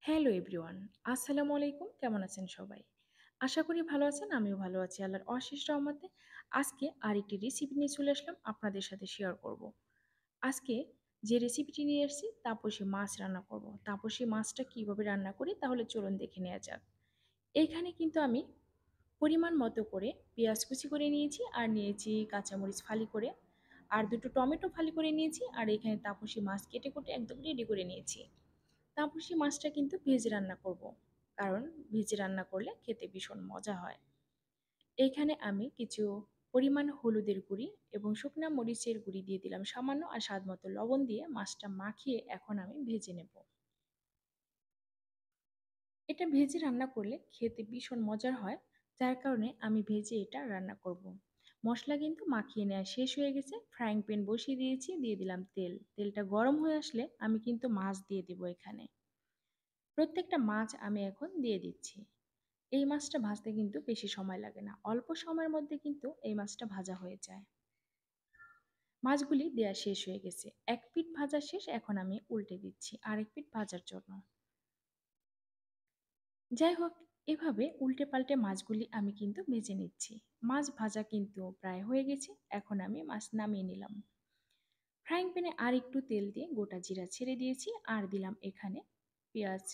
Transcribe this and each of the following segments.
Hello everyone, আসসালামু আলাইকুম। কেমন আছেন সবাই? আশা করি ভালো আছেন, আমিও ভালো আছি আল্লাহর অশেষ রহমতে। আজকে আরেকটি রেসিপি নিয়ে চলে আসলাম আপনাদের সাথে শেয়ার করব। আজকে যে রেসিপিটি নিয়ে এসেছি তাপসী মাছ রান্না করব। তাপসী মাছটা কিভাবে রান্না করি তাহলে চলুন দেখে নেওয়া যাক। এইখানে কিন্তু আমি পরিমাণ মতো করে পেঁয়াজ কুচি করে নিয়েছি আর নিয়েছি কাঁচামরিচ ফালি করে আর দুটো টমেটো ফালি করে নিয়েছি আর এখানে তাপসী মাছ কেটে কুটে একদম রেডি করে নিয়েছি। তাপসী মাছটা কিন্তু ভেজে রান্না করব, কারণ ভেজে রান্না করলে খেতে ভীষণ মজা হয়। এইখানে আমি কিছু পরিমাণ হলুদের গুঁড়ি এবং শুকনা মরিচের গুঁড়ি দিয়ে দিলাম সামান্য, আর স্বাদ মতো লবণ দিয়ে মাছটা মাখিয়ে এখন আমি ভেজে নেব। এটা ভেজে রান্না করলে খেতে ভীষণ মজার হয়, যার কারণে আমি ভেজে এটা রান্না করব। মশলা কিন্তু মাখিয়ে নেওয়া শেষ হয়ে গেছে। ফ্রাইং প্যান বসিয়ে দিয়েছি, দিয়ে দিলাম তেল। তেলটা গরম হয়ে আসলে আমি কিন্তু মাছ দিয়ে দেবো এখানে। প্রত্যেকটা মাছ আমি এখন দিয়ে দিচ্ছি। এই মাছটা ভাজতে কিন্তু বেশি সময় লাগে না, অল্প সময়ের মধ্যে কিন্তু এই মাছটা ভাজা হয়ে যায়। মাছগুলি দেয়া শেষ হয়ে গেছে, এক পিঠ ভাজা শেষ, এখন আমি উল্টে দিচ্ছি আরেক পিঠ ভাজার জন্য। যাই হোক, এভাবে উল্টে পাল্টে মাছগুলি আমি কিন্তু ভেজে নিচ্ছি। মাছ ভাজা কিন্তু প্রায় হয়ে গেছে, এখন আমি মাছ নামিয়ে নিলাম। ফ্রাইং প্যানে আর একটু তেল দিয়ে গোটা জিরা ছেড়ে দিয়েছি আর দিলাম এখানে পেঁয়াজ,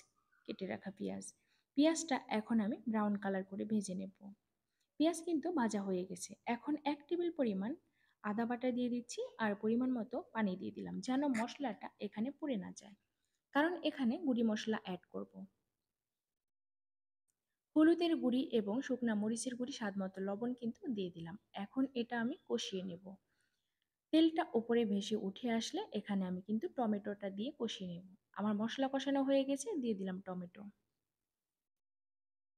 কেটে রাখা পেঁয়াজ। পেঁয়াজটা এখন আমি ব্রাউন কালার করে ভেজে নেব। পেঁয়াজ কিন্তু ভাজা হয়ে গেছে, এখন 1 টেবিল পরিমাণ আদা বাটা দিয়ে দিচ্ছি আর পরিমাণ মতো পানি দিয়ে দিলাম, যেন মশলাটা এখানে পুড়ে না যায়, কারণ এখানে গুঁড়ি মশলা অ্যাড করব। হলুদের গুঁড়ি এবং শুকনা মরিচের গুঁড়ি, স্বাদ মতো লবণ কিন্তু দিয়ে দিলাম। এখন এটা আমি কষিয়ে নেব। তেলটা ওপরে ভেসে উঠে আসলে এখানে আমি কিন্তু টমেটোটা দিয়ে কষিয়ে নেব। আমার মশলা কষানো হয়ে গেছে, দিয়ে দিলাম টমেটো।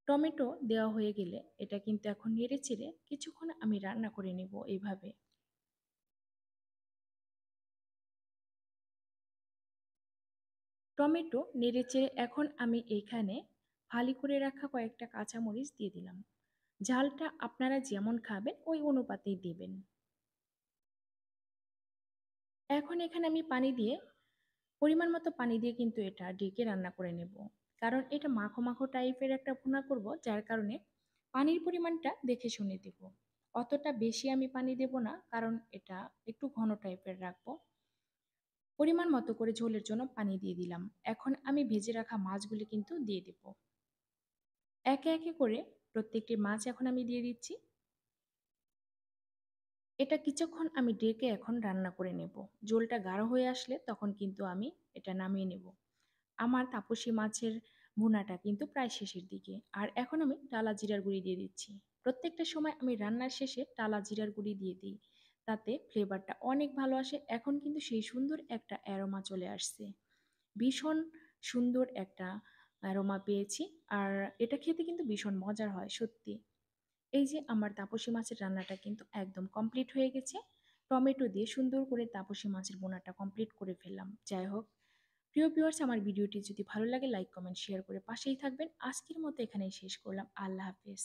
টমেটো দেওয়া হয়ে গেলে এটা কিন্তু এখন নেড়ে চেড়ে কিছুক্ষণ আমি রান্না করে নেব এইভাবে। টমেটো নেড়েচেড়ে এখন আমি এখানে ফালি করে রাখা কয়েকটা কাঁচামরিচ দিয়ে দিলাম। ঝালটা আপনারা যেমন খাবেন ওই অনুপাতেই দিবেন। এখন এখানে আমি পানি দিয়ে, পরিমাণ মতো পানি দিয়ে কিন্তু এটা ঢেকে রান্না করে নেব, কারণ এটা মাখো মাখো টাইপের একটা ভুনা করব, যার কারণে পানির পরিমাণটা দেখে শুনে দেব। অতটা বেশি আমি পানি দেব না, কারণ এটা একটু ঘন টাইপের রাখবো। পরিমাণ মতো করে ঝোলের জন্য পানি দিয়ে দিলাম। এখন আমি ভেজে রাখা মাছগুলি কিন্তু দিয়ে দেব। একে একে করে প্রত্যেকটি মাছ এখন আমি দিয়ে দিচ্ছি। এটা কিছুক্ষণ আমি ঢেকে এখন রান্না করে নেব। ঝোলটা গাঢ় হয়ে আসলে তখন কিন্তু আমি এটা নামিয়ে নেব। আমার তাপসী মাছের ভুনাটা কিন্তু প্রায় শেষের দিকে, আর এখন আমি টালা জিরার গুঁড়ি দিয়ে দিচ্ছি। প্রত্যেকটা সময় আমি রান্নার শেষে টালা জিরার গুঁড়ি দিয়ে দিই, তাতে ফ্লেভারটা অনেক ভালো আসে। এখন কিন্তু সেই সুন্দর একটা অ্যারোমা চলে আসছে, ভীষণ সুন্দর একটা অ্যারোমা পেয়েছি। আর এটা খেতে কিন্তু ভীষণ মজার হয় সত্যি। এই যে আমার তাপসী মাছের রান্নাটা কিন্তু একদম কমপ্লিট হয়ে গেছে। টমেটো দিয়ে সুন্দর করে তাপসী মাছের বোনাটা কমপ্লিট করে ফেললাম। যাই হোক, প্রিয় ভিউয়ার্স, আমার ভিডিওটি যদি ভালো লাগে লাইক কমেন্ট শেয়ার করে পাশেই থাকবেন। আজকের মতো এখানেই শেষ করলাম। আল্লাহ হাফেজ।